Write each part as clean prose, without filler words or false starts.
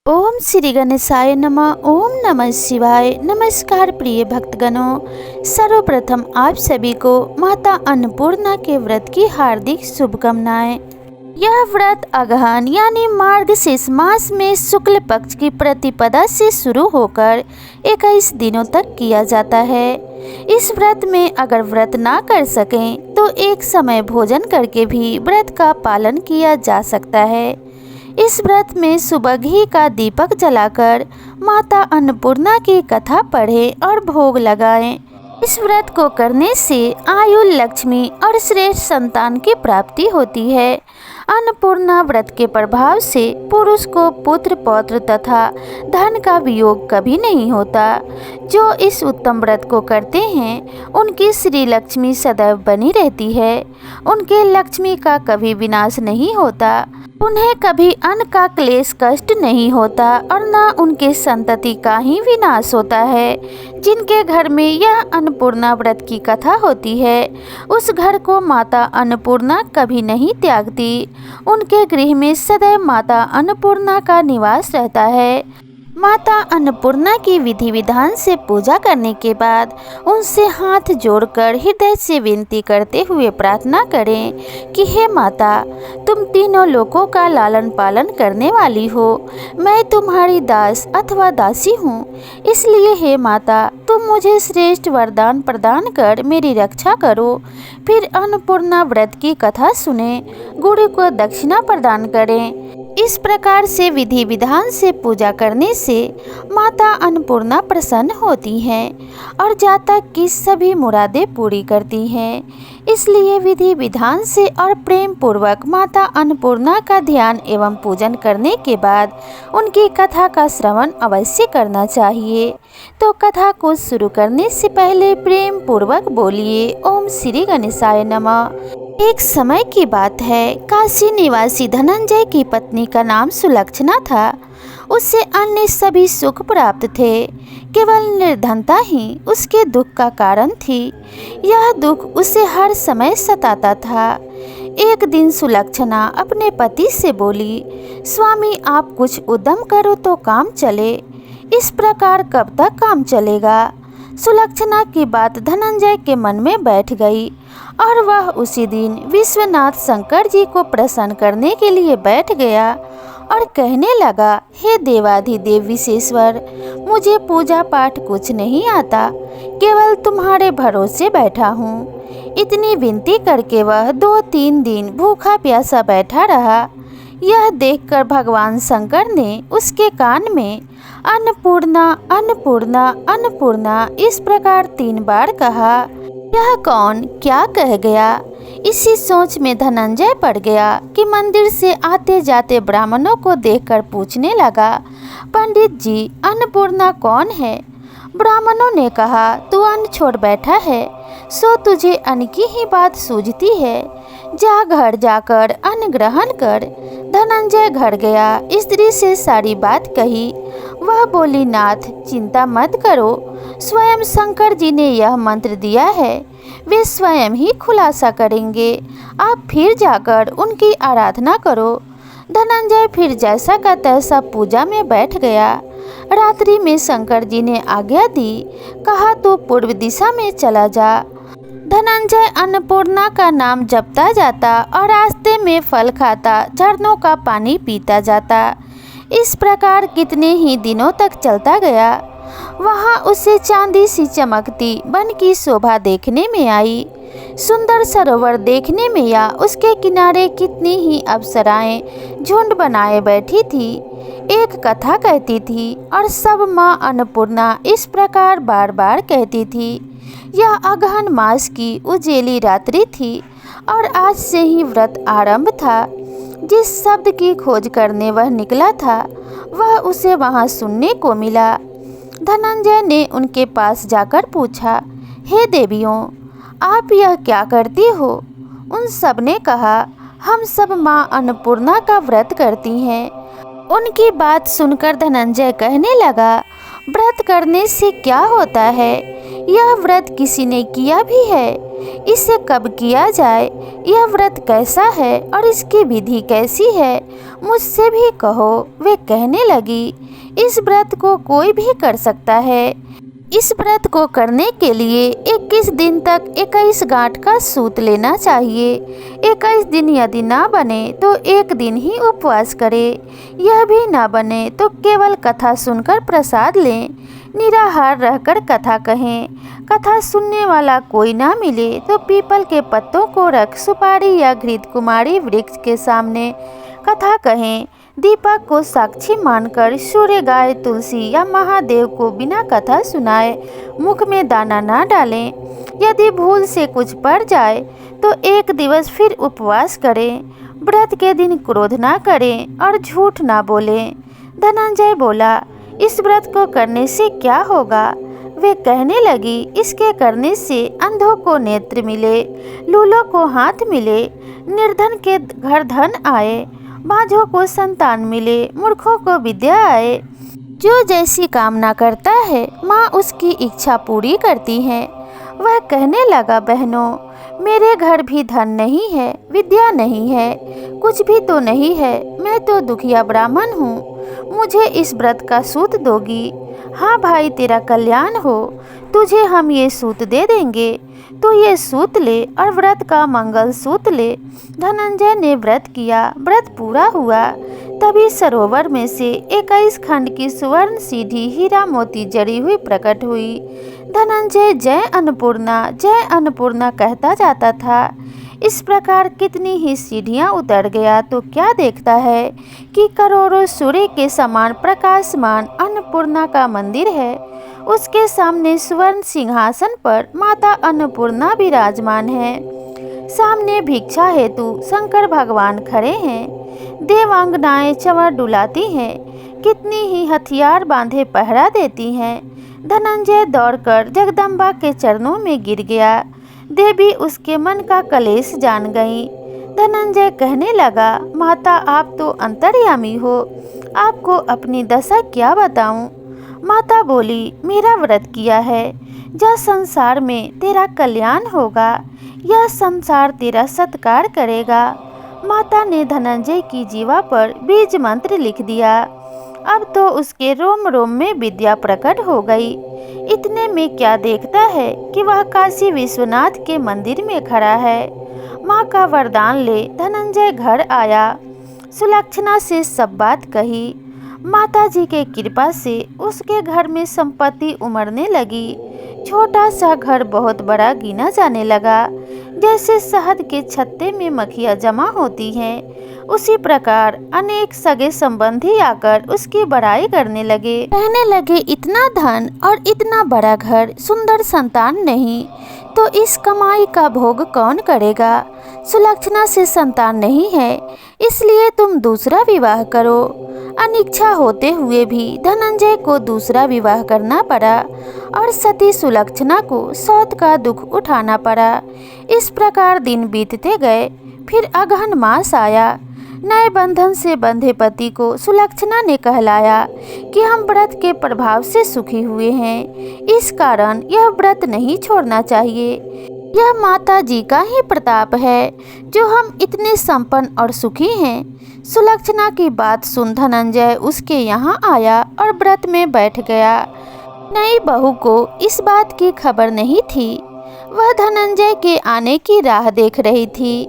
ओम श्री गणेशाय नमः। ओम नमः शिवाय। नमस्कार प्रिय भक्तगणों, सर्वप्रथम आप सभी को माता अन्नपूर्णा के व्रत की हार्दिक शुभकामनाएं। यह व्रत अगहन यानी मार्गशीर्ष मास में शुक्ल पक्ष की प्रतिपदा से शुरू होकर 21 दिनों तक किया जाता है। इस व्रत में अगर व्रत ना कर सकें तो एक समय भोजन करके भी व्रत का पालन किया जा सकता है। इस व्रत में सुबह घी का दीपक जलाकर माता अन्नपूर्णा की कथा पढ़ें और भोग लगाएं। इस व्रत को करने से आयु, लक्ष्मी और श्रेष्ठ संतान की प्राप्ति होती है। अन्नपूर्णा व्रत के प्रभाव से पुरुष को पुत्र, पौत्र तथा धन का वियोग कभी नहीं होता। जो इस उत्तम व्रत को करते हैं उनकी श्री लक्ष्मी सदैव बनी रहती है। उनके लक्ष्मी का कभी विनाश नहीं होता। उन्हें कभी अन्न का क्लेश कष्ट नहीं होता और न उनके संतति का ही विनाश होता है। जिनके घर में यह अन्नपूर्णा व्रत की कथा होती है उस घर को माता अन्नपूर्णा कभी नहीं त्यागती। उनके गृह में सदैव माता अन्नपूर्णा का निवास रहता है। माता अन्नपूर्णा की विधि विधान से पूजा करने के बाद उनसे हाथ जोड़कर हृदय से विनती करते हुए प्रार्थना करें कि हे माता, तुम तीनों लोकों का लालन पालन करने वाली हो। मैं तुम्हारी दास अथवा दासी हूँ, इसलिए हे माता, तुम मुझे श्रेष्ठ वरदान प्रदान कर मेरी रक्षा करो। फिर अन्नपूर्णा व्रत की कथा सुने, गुरु को दक्षिणा प्रदान करें। इस प्रकार से विधि विधान से पूजा करने से माता अन्नपूर्णा प्रसन्न होती हैं और जातक की सभी मुरादें पूरी करती हैं। इसलिए विधि विधान से और प्रेम पूर्वक माता अन्नपूर्णा का ध्यान एवं पूजन करने के बाद उनकी कथा का श्रवण अवश्य करना चाहिए। तो कथा को शुरू करने से पहले प्रेम पूर्वक बोलिए ओम श्री गणेशाय नमः। एक समय की बात है, काशी निवासी धनंजय की पत्नी का नाम सुलक्षणा था। उससे अन्य सभी सुख प्राप्त थे, केवल निर्धनता ही उसके दुख का कारण थी। यह दुख उसे हर समय सताता था। एक दिन सुलक्षणा अपने पति से बोली, स्वामी, आप कुछ उद्यम करो तो काम चले। इस प्रकार कब तक काम चलेगा? सुलक्षणा की बात धनंजय के मन में बैठ गई और वह उसी दिन विश्वनाथ शंकर जी को प्रसन्न करने के लिए बैठ गया और कहने लगा, हे देवाधिदेव विश्वेश्वर, मुझे पूजा पाठ कुछ नहीं आता, केवल तुम्हारे भरोसे बैठा हूँ। इतनी विनती करके वह 2-3 दिन भूखा प्यासा बैठा रहा। यह देखकर भगवान शंकर ने उसके कान में अन्नपूर्णा अन्नपूर्णा अन्नपूर्णा इस प्रकार 3 बार कहा। यह कौन क्या कह गया? इसी सोच में धनंजय पड़ गया कि मंदिर से आते जाते ब्राह्मणों को देखकर पूछने लगा, पंडित जी, अन्नपूर्णा कौन है? ब्राह्मणों ने कहा, तू अन्न छोड़ बैठा है, सो तुझे अन्न की ही बात सूझती है। जा घर जाकर अन्न ग्रहण कर। धनंजय घर गया, स्त्री से सारी बात कही। वह बोली, नाथ, चिंता मत करो, स्वयं शंकर जी ने यह मंत्र दिया है, वे स्वयं ही खुलासा करेंगे। आप फिर जाकर उनकी आराधना करो। धनंजय फिर जैसा का तैसा पूजा में बैठ गया। रात्रि में शंकर जी ने आज्ञा दी, कहा तो पूर्व दिशा में चला जा। धनंजय अन्नपूर्णा का नाम जपता जाता और रास्ते में फल खाता, झरनों का पानी पीता जाता। इस प्रकार कितने ही दिनों तक चलता गया। वहाँ उसे चांदी सी चमकती वन की शोभा देखने में आई। सुंदर सरोवर देखने में या उसके किनारे कितनी ही अप्सराएं झुंड बनाए बैठी थी। एक कथा कहती थी और सब माँ अन्नपूर्णा इस प्रकार बार बार कहती थी। यह अगहन मास की उजेली रात्रि थी और आज से ही व्रत आरंभ था। जिस शब्द की खोज करने वह निकला था वह उसे वहाँ सुनने को मिला। धनंजय ने उनके पास जाकर पूछा, हे देवियों, आप यह क्या करती हो? उन सब ने कहा, हम सब माँ अन्नपूर्णा का व्रत करती हैं। उनकी बात सुनकर धनंजय कहने लगा, व्रत करने से क्या होता है? यह व्रत किसी ने किया भी है? इसे कब किया जाए? यह व्रत कैसा है और इसकी विधि कैसी है? मुझसे भी कहो। वे कहने लगी, इस व्रत को कोई भी कर सकता है। इस व्रत को करने के लिए 21 दिन तक 21 गांठ का सूत लेना चाहिए। 21 दिन यदि ना बने तो एक दिन ही उपवास करें। यह भी ना बने तो केवल कथा सुनकर प्रसाद लें। निराहार रहकर कथा कहें। कथा सुनने वाला कोई ना मिले तो पीपल के पत्तों को रख सुपारी या घृत कुमारी वृक्ष के सामने कथा कहें। दीपक को साक्षी मानकर सूर्य, गाय, तुलसी या महादेव को बिना कथा सुनाए मुख में दाना ना डालें। यदि भूल से कुछ पड़ जाए तो एक दिवस फिर उपवास करें। व्रत के दिन क्रोध ना करें और झूठ ना बोलें। धनंजय बोला, इस व्रत को करने से क्या होगा? वे कहने लगी, इसके करने से अंधों को नेत्र मिले, लूलों को हाथ मिले, निर्धन के घर धन आए, बाझों को संतान मिले, मूर्खों को विद्या आए। जो जैसी कामना करता है माँ उसकी इच्छा पूरी करती है। वह कहने लगा, बहनों, मेरे घर भी धन नहीं है, विद्या नहीं है, कुछ भी तो नहीं है। मैं तो दुखिया ब्राह्मण हूँ। मुझे इस व्रत का सूत दोगी? हाँ भाई, तेरा कल्याण हो, तुझे हम ये सूत दे देंगे। तो ये सूत ले और व्रत का मंगल सूत ले। धनंजय ने व्रत किया। व्रत पूरा हुआ। तभी सरोवर में से 21 खंड की सुवर्ण सीढ़ी हीरा मोती जड़ी हुई प्रकट हुई। धनंजय जय अन्नपूर्णा कहता जाता था। इस प्रकार कितनी ही सीढ़ियाँ उतर गया तो क्या देखता है कि करोड़ों सूर्य के समान प्रकाशमान अन्नपूर्णा का मंदिर है। उसके सामने स्वर्ण सिंहासन पर माता अन्नपूर्णा विराजमान है। सामने भिक्षा हेतु शंकर भगवान खड़े हैं। देवांगनाएं चंवर डुलाती हैं। कितनी ही हथियार बांधे पहरा देती हैं। धनंजय दौड़कर जगदम्बा के चरणों में गिर गया। देवी उसके मन का कलेश जान गई। धनंजय कहने लगा, माता, आप तो अंतर्यामी हो, आपको अपनी दशा क्या बताऊं? माता बोली, मेरा व्रत किया है, जा संसार में तेरा कल्याण होगा, यह संसार तेरा सत्कार करेगा। माता ने धनंजय की जीवा पर बीज मंत्र लिख दिया। अब तो उसके रोम रोम में विद्या प्रकट हो गई। इतने में क्या देखता है कि वह काशी विश्वनाथ के मंदिर में खड़ा है। माँ का वरदान ले धनंजय घर आया। सुलक्षणा से सब बात कही। माता जी के कृपा से उसके घर में संपत्ति उमड़ने लगी। छोटा सा घर बहुत बड़ा गिना जाने लगा। जैसे शहद के छत्ते में मक्खियाँ जमा होती हैं, उसी प्रकार अनेक सगे संबंधी आकर उसकी बड़ाई करने लगे। कहने लगे, इतना धन और इतना बड़ा घर, सुंदर संतान नहीं, तो इस कमाई का भोग कौन करेगा? सुलक्षणा से संतान नहीं है, इसलिए तुम दूसरा विवाह करो। अनिच्छा होते हुए भी धनंजय को दूसरा विवाह करना पड़ा और सती सुलक्षणा को सौत का दुख उठाना पड़ा। इस प्रकार दिन बीतते गए। फिर अगहन मास आया। नए बंधन से बंधे पति को सुलक्षणा ने कहलाया कि हम व्रत के प्रभाव से सुखी हुए हैं, इस कारण यह व्रत नहीं छोड़ना चाहिए। यह माता जी का ही प्रताप है जो हम इतने संपन्न और सुखी हैं। सुलक्षणा की बात सुन धनंजय उसके यहाँ आया और व्रत में बैठ गया। नई बहू को इस बात की खबर नहीं थी। वह धनंजय के आने की राह देख रही थी।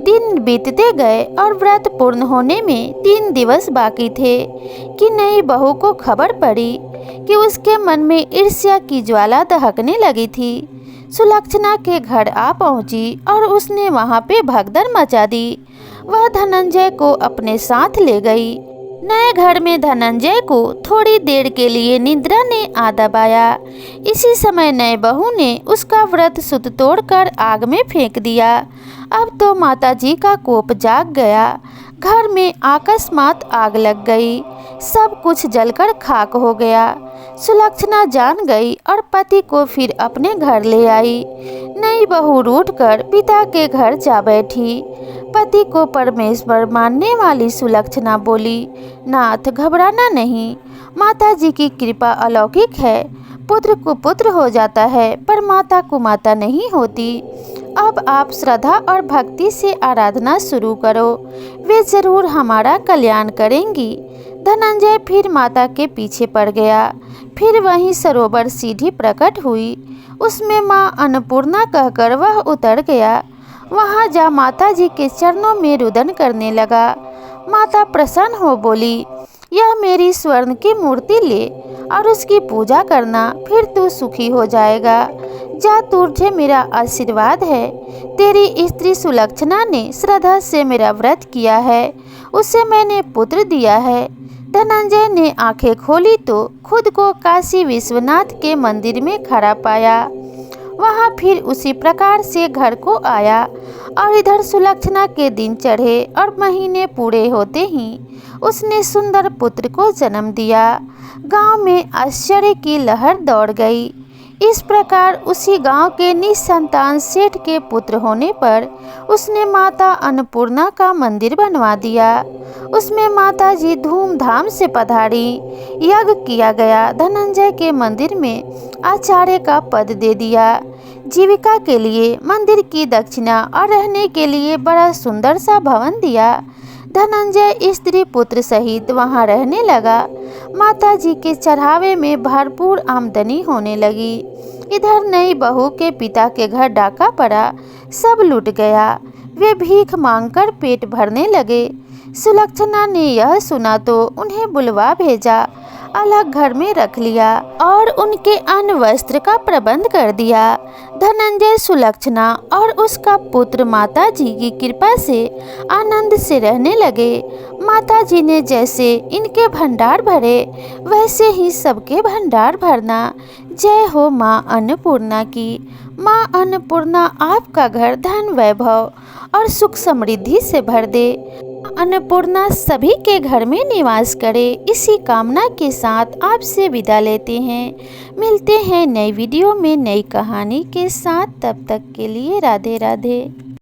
दिन बीतते गए और व्रत पूर्ण होने में 3 दिवस बाकी थे कि नई बहू को खबर पड़ी कि उसके मन में ईर्ष्या की ज्वाला दहकने लगी थी। सुलक्षणा के घर आ पहुंची और उसने वहां पे भगदड़ मचा दी। वह धनंजय को अपने साथ ले गई। नए घर में धनंजय को थोड़ी देर के लिए निद्रा ने आ दबाया। इसी समय नए बहू ने उसका व्रत सूत तोड़कर आग में फेंक दिया। अब तो माताजी का कोप जाग गया। घर में अकस्मात आग लग गई। सब कुछ जलकर खाक हो गया। सुलक्षणा जान गई और पति को फिर अपने घर ले आई। नई बहू रूठकर पिता के घर जा बैठी। पति को परमेश्वर मानने वाली सुलक्षणा बोली, नाथ, घबराना नहीं, माता जी की कृपा अलौकिक है। पुत्र को पुत्र हो जाता है पर माता को माता नहीं होती। अब आप श्रद्धा और भक्ति से आराधना शुरू करो, वे जरूर हमारा कल्याण करेंगी। धनंजय फिर माता के पीछे पड़ गया। फिर वहीं सरोवर सीढ़ी प्रकट हुई, उसमें माँ अन्नपूर्णा कहकर वह उतर गया। वहाँ जा माता जी के चरणों में रुदन करने लगा। माता प्रसन्न हो बोली, यह मेरी स्वर्ण की मूर्ति ले और उसकी पूजा करना, फिर तू सुखी हो जाएगा। जा, तुझे मेरा आशीर्वाद है। तेरी स्त्री सुलक्षणा ने श्रद्धा से मेरा व्रत किया है, उसे मैंने पुत्र दिया है। धनंजय ने आंखें खोली तो खुद को काशी विश्वनाथ के मंदिर में खड़ा पाया। वहाँ फिर उसी प्रकार से घर को आया और इधर सुलक्षणा के दिन चढ़े और महीने पूरे होते ही उसने सुंदर पुत्र को जन्म दिया। गांव में आश्चर्य की लहर दौड़ गई। इस प्रकार उसी गांव के निसंतान सेठ के पुत्र होने पर उसने माता अन्नपूर्णा का मंदिर बनवा दिया। उसमें माता जी धूमधाम से पधारी। यज्ञ किया गया। धनंजय के मंदिर में आचार्य का पद दे दिया। जीविका के लिए मंदिर की दक्षिणा और रहने के लिए बड़ा सुंदर सा भवन दिया। धनंजय स्त्री पुत्र सहित वहां रहने लगा। माता जी के चढ़ावे में भरपूर आमदनी होने लगी। इधर नई बहू के पिता के घर डाका पड़ा, सब लूट गया। वे भीख मांगकर पेट भरने लगे। सुलक्षणा ने यह सुना तो उन्हें बुलवा भेजा, अलग घर में रख लिया और उनके अन्न वस्त्र का प्रबंध कर दिया। धनंजय, सुलक्षणा और उसका पुत्र माता जी की कृपा से आनंद से रहने लगे। माता जी ने जैसे इनके भंडार भरे, वैसे ही सबके भंडार भरना। जय हो माँ अन्नपूर्णा की। माँ अन्नपूर्णा आपका घर धन वैभव और सुख समृद्धि से भर दे। अन्नपूर्णा सभी के घर में निवास करे, इसी कामना के साथ आपसे विदा लेते हैं। मिलते हैं नई वीडियो में नई कहानी के साथ। तब तक के लिए राधे राधे।